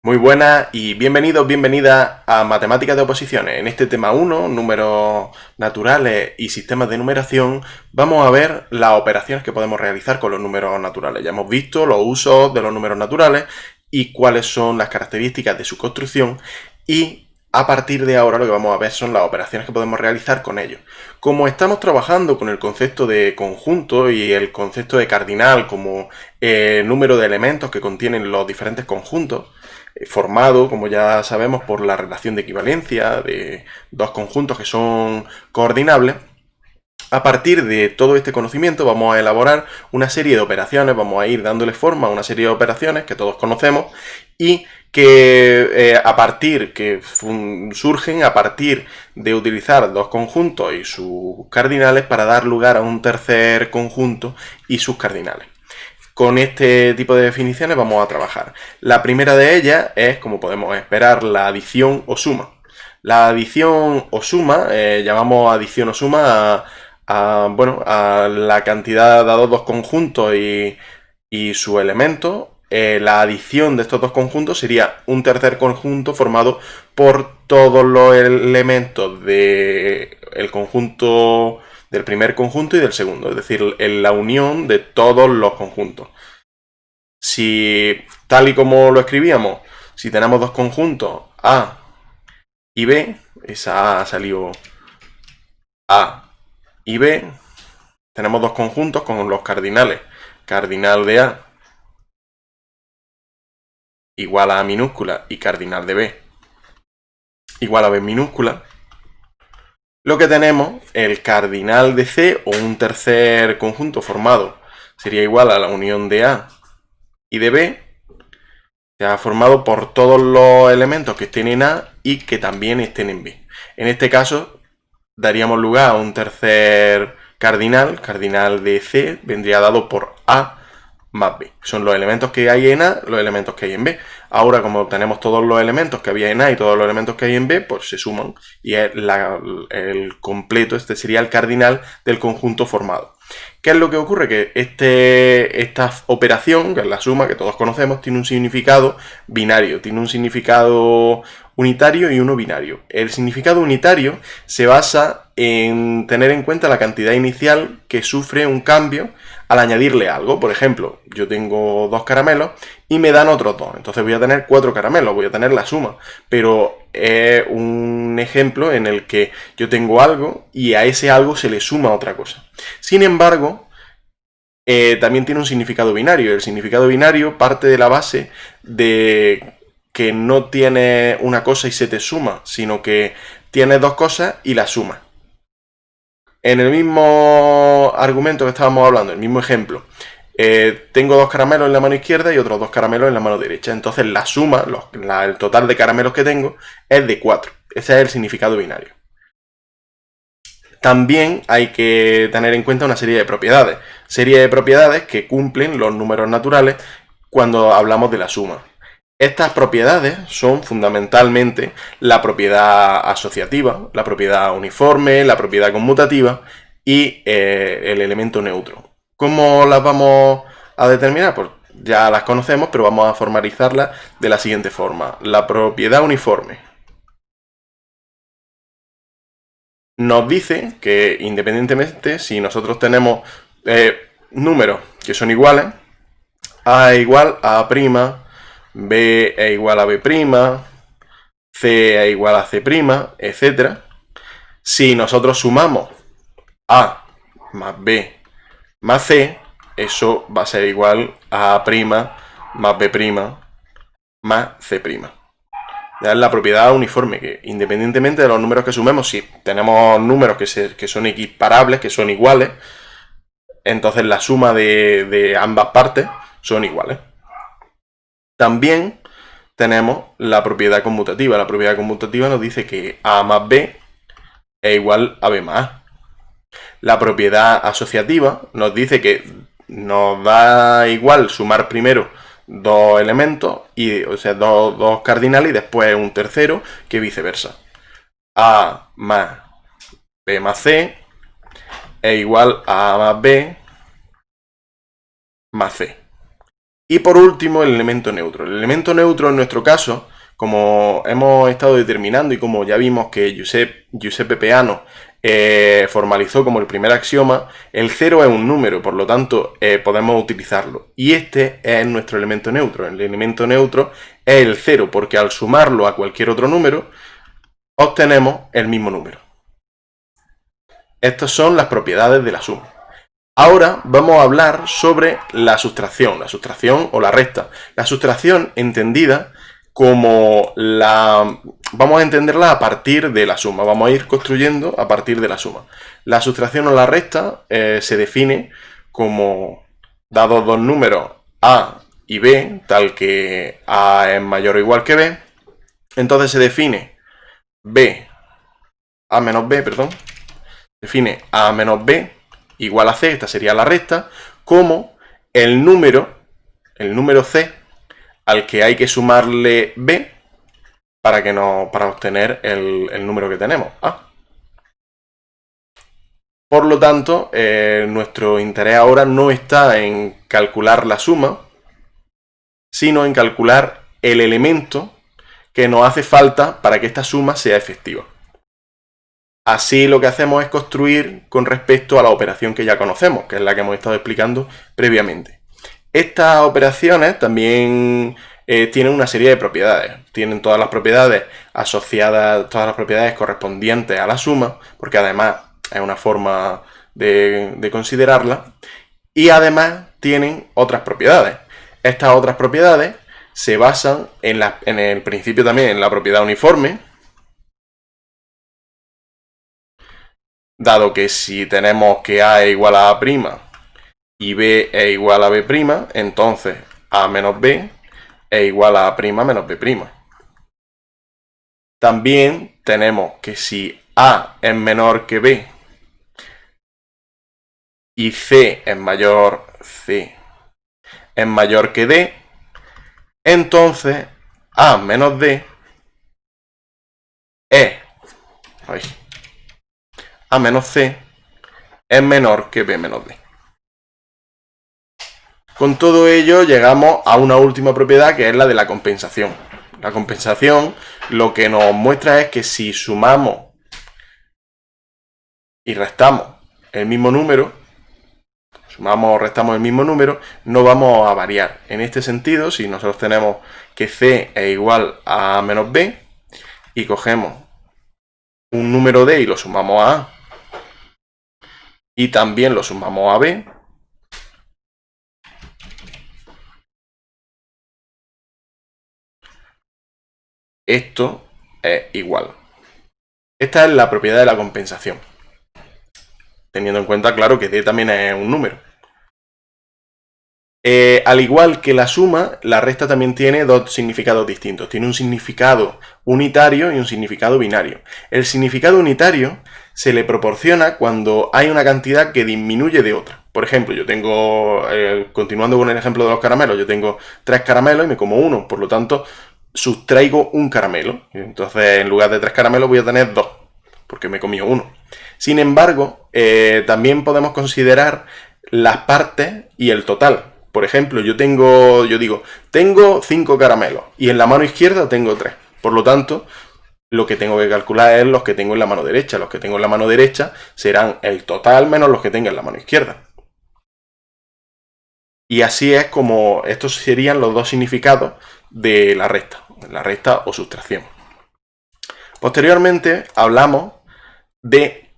Muy buenas y bienvenidos, bienvenidas a Matemáticas de Oposiciones. En este tema 1, números naturales y sistemas de numeración, vamos a ver las operaciones que podemos realizar con los números naturales. Ya hemos visto los usos de los números naturales y cuáles son las características de su construcción, y a partir de ahora lo que vamos a ver son las operaciones que podemos realizar con ellos. Como estamos trabajando con el concepto de conjunto y el concepto de cardinal como número de elementos que contienen los diferentes conjuntos, formado, como ya sabemos, por la relación de equivalencia de dos conjuntos que son coordinables. A partir de todo este conocimiento vamos a elaborar una serie de operaciones, vamos a ir dándole forma a una serie de operaciones que todos conocemos y que surgen a partir de utilizar dos conjuntos y sus cardinales para dar lugar a un tercer conjunto y sus cardinales. Con este tipo de definiciones vamos a trabajar. La primera de ellas es, como podemos esperar, la adición o suma. La adición o suma, llamamos adición o suma a la cantidad de dos conjuntos y su elemento. La adición de estos dos conjuntos sería un tercer conjunto formado por todos los elementos del conjunto, del primer conjunto y del segundo, es decir, la unión de todos los conjuntos. Si, tal y como lo escribíamos, si tenemos dos conjuntos A y B, esa A ha salido A y B, tenemos dos conjuntos con los cardinales. Cardinal de A igual a A minúscula y cardinal de B igual a B minúscula. Lo que tenemos, el cardinal de C o un tercer conjunto formado sería igual a la unión de A y de B, se ha formado por todos los elementos que estén en A y que también estén en B. En este caso, daríamos lugar a un tercer cardinal, cardinal de C, vendría dado por A más B. Son los elementos que hay en A, los elementos que hay en B. Ahora, como tenemos todos los elementos que había en A y todos los elementos que hay en B, pues se suman y es el completo, este sería el cardinal del conjunto formado. ¿Qué es lo que ocurre? Que esta operación, que es la suma, que todos conocemos, tiene un significado binario, tiene un significado unitario y uno binario. El significado unitario se basa en tener en cuenta la cantidad inicial que sufre un cambio al añadirle algo. Por ejemplo, yo tengo dos caramelos y me dan otros dos, entonces voy a tener 4 caramelos, voy a tener la suma, pero es un ejemplo en el que yo tengo algo y a ese algo se le suma otra cosa. Sin embargo, también tiene un significado binario. El significado binario parte de la base de que no tienes una cosa y se te suma, sino que tienes dos cosas y las sumas. En el mismo argumento que estábamos hablando, el mismo ejemplo, tengo dos caramelos en la mano izquierda y otros dos caramelos en la mano derecha. Entonces la suma, el total de caramelos que tengo, es de 4. Ese es el significado binario. También hay que tener en cuenta una serie de propiedades. Serie de propiedades que cumplen los números naturales cuando hablamos de la suma. Estas propiedades son fundamentalmente la propiedad asociativa, la propiedad uniforme, la propiedad conmutativa y el elemento neutro. ¿Cómo las vamos a determinar? Pues ya las conocemos, pero vamos a formalizarlas de la siguiente forma. La propiedad uniforme nos dice que independientemente si nosotros tenemos números que son iguales, A igual a A', B es igual a B', C es igual a C', etc. Si nosotros sumamos A más B más C, eso va a ser igual a A' más B' más C'. Ya es la propiedad uniforme, que independientemente de los números que sumemos, si tenemos números que son equiparables, que son iguales, entonces la suma de ambas partes son iguales. También tenemos la propiedad conmutativa. La propiedad conmutativa nos dice que A más B es igual a B más A. La propiedad asociativa nos dice que nos da igual sumar primero dos elementos, o sea, dos cardinales y después un tercero, que viceversa. A más B más C es igual a A más B más C. Y por último, el elemento neutro. El elemento neutro en nuestro caso, como hemos estado determinando y como ya vimos que Giuseppe Peano formalizó como el primer axioma, el 0 es un número, por lo tanto podemos utilizarlo. Y este es nuestro elemento neutro. El elemento neutro es el 0, porque al sumarlo a cualquier otro número, obtenemos el mismo número. Estas son las propiedades de la suma. Ahora vamos a hablar sobre la sustracción o la resta. La sustracción entendida como vamos a entenderla a partir de la suma, vamos a ir construyendo a partir de la suma. La sustracción o la resta se define como, dados dos números A y B, tal que A es mayor o igual que B, entonces se define A menos B, define A menos B igual a C, esta sería la resta, como el número C al que hay que sumarle B para obtener el número que tenemos, A. Por lo tanto, nuestro interés ahora no está en calcular la suma, sino en calcular el elemento que nos hace falta para que esta suma sea efectiva. Así lo que hacemos es construir con respecto a la operación que ya conocemos, que es la que hemos estado explicando previamente. Estas operaciones también tienen una serie de propiedades. Tienen todas las propiedades asociadas, todas las propiedades correspondientes a la suma, porque además es una forma de considerarla. Y además tienen otras propiedades. Estas otras propiedades se basan en el principio también en la propiedad uniforme, dado que si tenemos que A es igual a A' y B es igual a B', entonces A menos B es igual a A' menos B'. También tenemos que si A es menor que B y C es mayor que D, entonces A menos D es A menos C es menor que B menos D. Con todo ello llegamos a una última propiedad, que es la de la compensación. La compensación lo que nos muestra es que si sumamos y restamos el mismo número, sumamos o restamos el mismo número, no vamos a variar. En este sentido, si nosotros tenemos que C es igual a A menos B y cogemos un número D y lo sumamos a A y también lo sumamos a B, esto es igual. Esta es la propiedad de la compensación, teniendo en cuenta, claro, que D también es un número. Al igual que la suma, la resta también tiene dos significados distintos. Tiene un significado unitario y un significado binario. El significado unitario se le proporciona cuando hay una cantidad que disminuye de otra. Por ejemplo, yo tengo, continuando con el ejemplo de los caramelos, yo tengo 3 caramelos y me como uno, por lo tanto, sustraigo un caramelo. Entonces, en lugar de 3 caramelos voy a tener 2, porque me he comido uno. Sin embargo, también podemos considerar las partes y el total. Por ejemplo, yo digo, tengo 5 caramelos y en la mano izquierda tengo 3. Por lo tanto, lo que tengo que calcular es los que tengo en la mano derecha. Los que tengo en la mano derecha serán el total menos los que tenga en la mano izquierda. Y así es como estos serían los dos significados de la resta o sustracción. Posteriormente hablamos del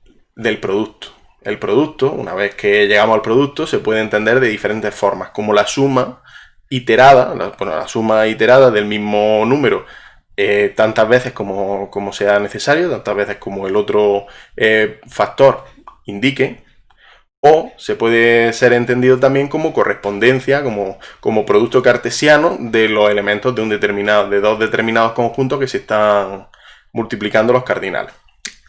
producto. El producto, una vez que llegamos al producto, se puede entender de diferentes formas, como la suma iterada, la suma iterada del mismo número tantas veces como sea necesario, tantas veces como el otro factor indique, o se puede ser entendido también como correspondencia, como producto cartesiano de los elementos de dos determinados conjuntos que se están multiplicando los cardinales.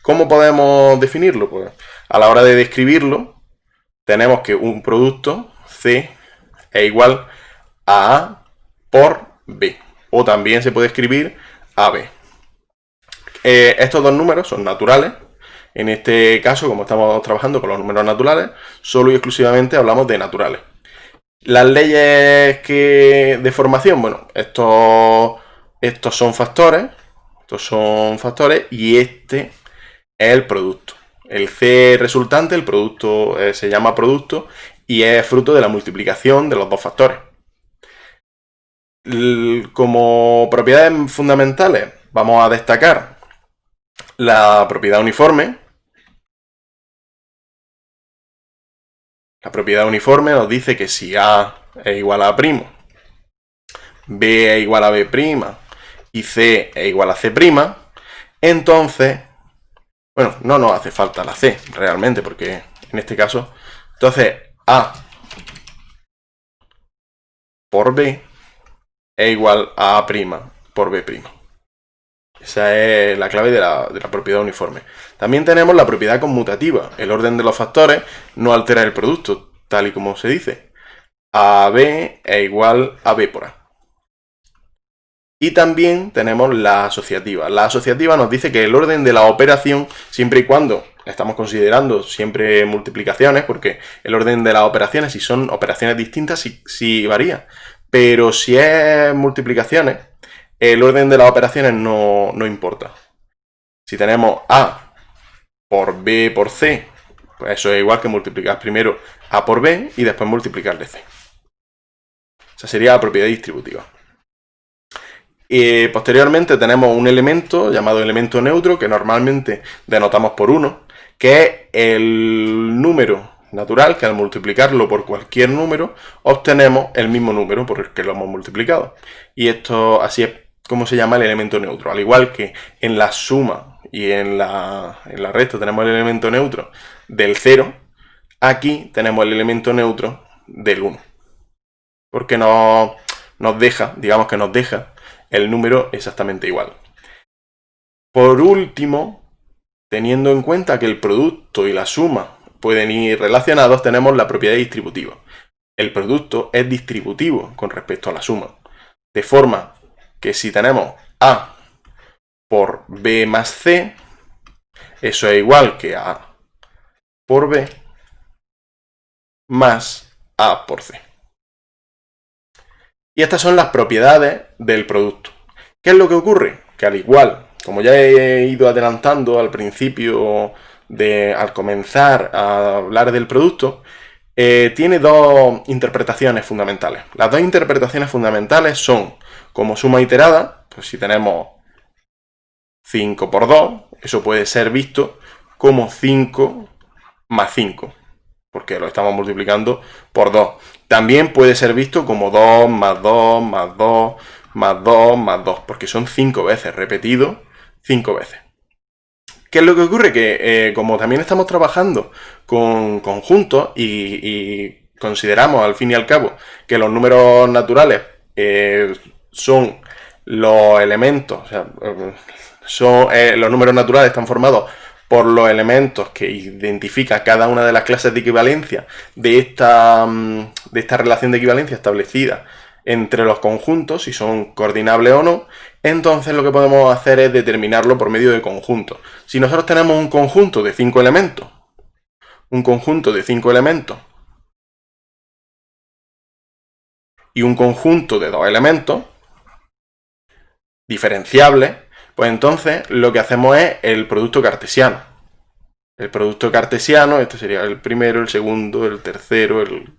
¿Cómo podemos definirlo? Pues a la hora de describirlo, tenemos que un producto C es igual a A por B, o también se puede escribir AB. Estos dos números son naturales. En este caso, como estamos trabajando con los números naturales, solo y exclusivamente hablamos de naturales. Las leyes de formación, bueno, estos son factores. Estos son factores y este es el producto. El C resultante, el producto, se llama producto y es fruto de la multiplicación de los dos factores. Como propiedades fundamentales vamos a destacar la propiedad uniforme. La propiedad uniforme nos dice que si A es igual a A', B es igual a B' y C es igual a C', entonces, bueno, no nos hace falta la C realmente, porque en este caso, entonces A por B es igual a A' por B'. Esa es la clave de la propiedad uniforme. También tenemos la propiedad conmutativa. El orden de los factores no altera el producto, tal y como se dice. AB es igual a B por A. Y también tenemos la asociativa. La asociativa nos dice que el orden de la operación, siempre y cuando estamos considerando siempre multiplicaciones, porque el orden de las operaciones, si son operaciones distintas, sí varía. Pero si es multiplicaciones, el orden de las operaciones no importa. Si tenemos A por B por C, pues eso es igual que multiplicar primero A por B y después multiplicar de C. Esa sería la propiedad distributiva. Posteriormente tenemos un elemento llamado elemento neutro que normalmente denotamos por 1, que es el número natural que al multiplicarlo por cualquier número obtenemos el mismo número por el que lo hemos multiplicado. Y esto así es como se llama el elemento neutro. Al igual que en la suma y en la resta tenemos el elemento neutro del 0, aquí tenemos el elemento neutro del 1. Porque nos deja, digamos que nos deja el número exactamente igual. Por último, teniendo en cuenta que el producto y la suma pueden ir relacionados, tenemos la propiedad distributiva. El producto es distributivo con respecto a la suma. De forma que si tenemos A por B más C, eso es igual que A por B más A por C. Y estas son las propiedades del producto. ¿Qué es lo que ocurre? Que al igual, como ya he ido adelantando al principio, al comenzar a hablar del producto, tiene dos interpretaciones fundamentales. Las dos interpretaciones fundamentales son como suma iterada, pues si tenemos 5 por 2, eso puede ser visto como 5 más 5, porque lo estamos multiplicando por 2. También puede ser visto como 2 más 2 más 2 más 2 más 2, porque son 5 veces, repetido 5 veces. ¿Qué es lo que ocurre? Que como también estamos trabajando con conjuntos y consideramos al fin y al cabo que los números naturales son los elementos, o sea, los números naturales están formados por los elementos que identifica cada una de las clases de equivalencia de esta relación de equivalencia establecida entre los conjuntos, si son coordinables o no. Entonces lo que podemos hacer es determinarlo por medio de conjuntos. Si nosotros tenemos un conjunto de 5 elementos, y un conjunto de 2 elementos diferenciables, pues entonces lo que hacemos es el producto cartesiano. El producto cartesiano, este sería el primero, el segundo, el tercero, el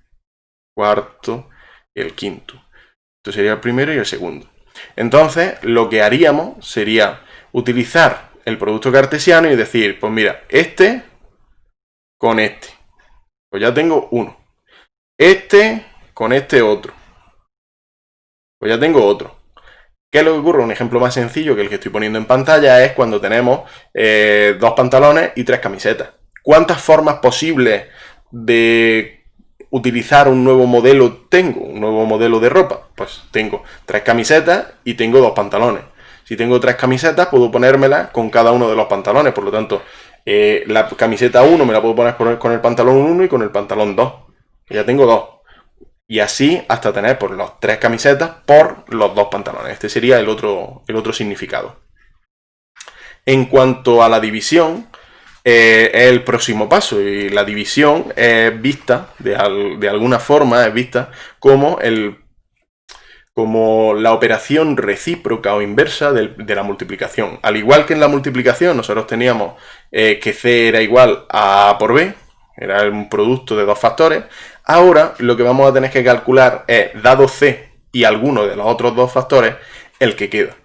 cuarto y el quinto. Esto sería el primero y el segundo. Entonces, lo que haríamos sería utilizar el producto cartesiano y decir, pues mira, este con este. Pues ya tengo uno. Este con este otro. Pues ya tengo otro. ¿Qué es lo que ocurre? Un ejemplo más sencillo que el que estoy poniendo en pantalla es cuando tenemos 2 pantalones y 3 camisetas. ¿Cuántas formas posibles de utilizar un nuevo modelo tengo? Un nuevo modelo de ropa. Pues tengo 3 camisetas y tengo 2 pantalones. Si tengo 3 camisetas, puedo ponérmelas con cada uno de los pantalones. Por lo tanto, la camiseta 1 me la puedo poner con el pantalón 1 y con el pantalón 2. Ya tengo 2. Y así hasta tener por las 3 camisetas por los 2 pantalones. Este sería el otro significado. En cuanto a la división, es el próximo paso, y la división es vista, de alguna forma es vista como la operación recíproca o inversa de la multiplicación. Al igual que en la multiplicación nosotros teníamos que C era igual a A por B, era un producto de dos factores, ahora lo que vamos a tener que calcular es, dado C y alguno de los otros dos factores, el que queda.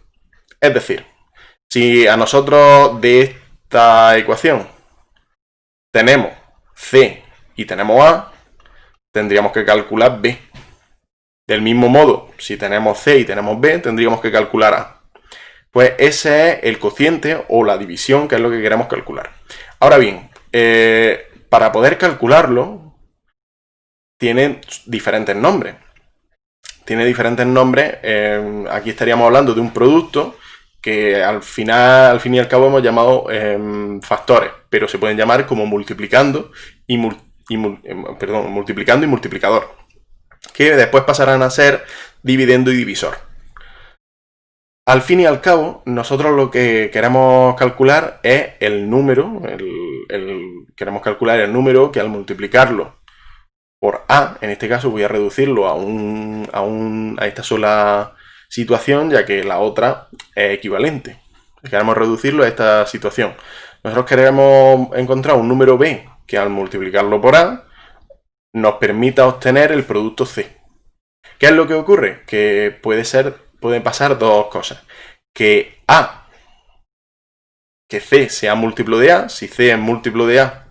Es decir, si a nosotros de esta ecuación tenemos C y tenemos A, tendríamos que calcular B. Del mismo modo, si tenemos C y tenemos B, tendríamos que calcular A. Pues ese es el cociente o la división, que es lo que queremos calcular. Ahora bien, para poder calcularlo, tiene diferentes nombres. Tiene diferentes nombres. Aquí estaríamos hablando de un producto que al fin y al cabo hemos llamado factores, pero se pueden llamar como multiplicando y multiplicador, que después pasarán a ser dividendo y divisor. Al fin y al cabo, nosotros lo que queremos calcular es el número, queremos calcular el número que al multiplicarlo por A, en este caso voy a reducirlo a esta sola situación, ya que la otra es equivalente. Queremos reducirlo a esta situación. Nosotros queremos encontrar un número B que al multiplicarlo por A nos permita obtener el producto C. ¿Qué es lo que ocurre? Que pueden pasar dos cosas. Que C sea múltiplo de A. Si C es múltiplo de A,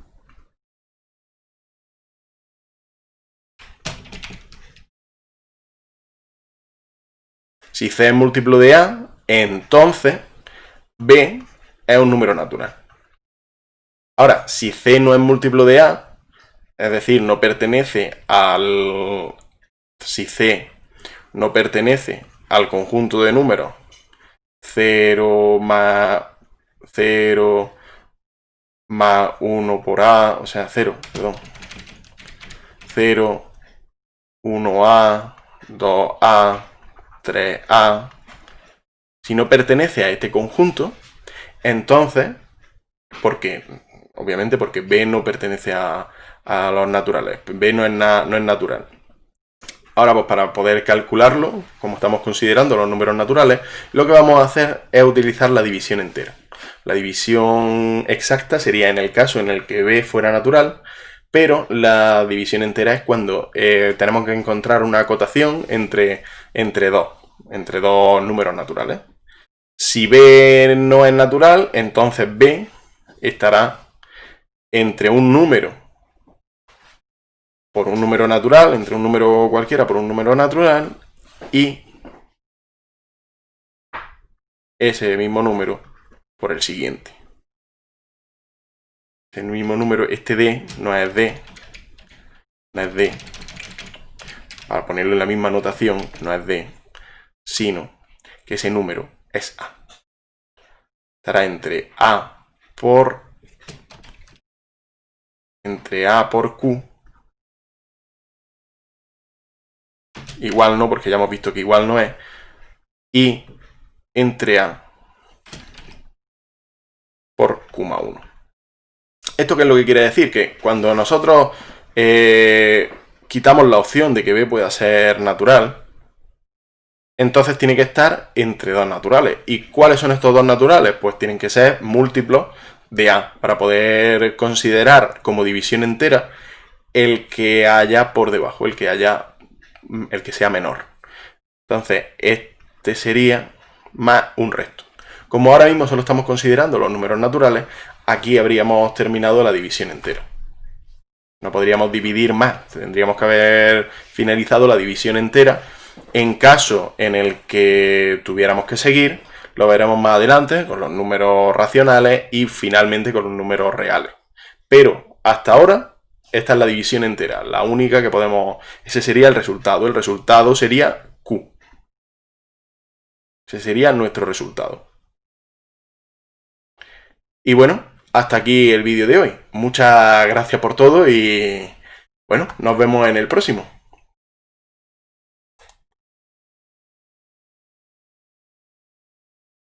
entonces B es un número natural. Ahora, si C no es múltiplo de A, es decir, no pertenece al... Si C no pertenece al conjunto de números 0 más 1 por A, o sea, 0, 1A, 2A, 3A. Si no pertenece a este conjunto, entonces, obviamente porque B no pertenece a los naturales, B no es natural. Ahora, pues para poder calcularlo, como estamos considerando los números naturales, lo que vamos a hacer es utilizar la división entera. La división exacta sería en el caso en el que B fuera natural, pero la división entera es cuando tenemos que encontrar una acotación entre dos números naturales. Si B no es natural, entonces B estará entre un número por un número natural, entre un número cualquiera por un número natural, y ese mismo número por el siguiente. El mismo número, este D no es D, para ponerlo en la misma notación, no es D, sino que ese número es A. Estará entre A por Q, igual no, porque ya hemos visto que igual no es, y entre A por Q más 1. ¿Esto qué es lo que quiere decir? Que cuando nosotros quitamos la opción de que B pueda ser natural, entonces tiene que estar entre dos naturales. ¿Y cuáles son estos dos naturales? Pues tienen que ser múltiplos de A, para poder considerar como división entera el que haya por debajo, el que sea menor. Entonces, este sería más un resto. Como ahora mismo solo estamos considerando los números naturales, aquí habríamos terminado la división entera. No podríamos dividir más, tendríamos que haber finalizado la división entera. En caso en el que tuviéramos que seguir, lo veremos más adelante con los números racionales y finalmente con los números reales. Pero hasta ahora, esta es la división entera, la única que podemos... Ese sería el resultado. El resultado sería Q. Ese sería nuestro resultado. Y bueno, hasta aquí el vídeo de hoy. Muchas gracias por todo y bueno, nos vemos en el próximo.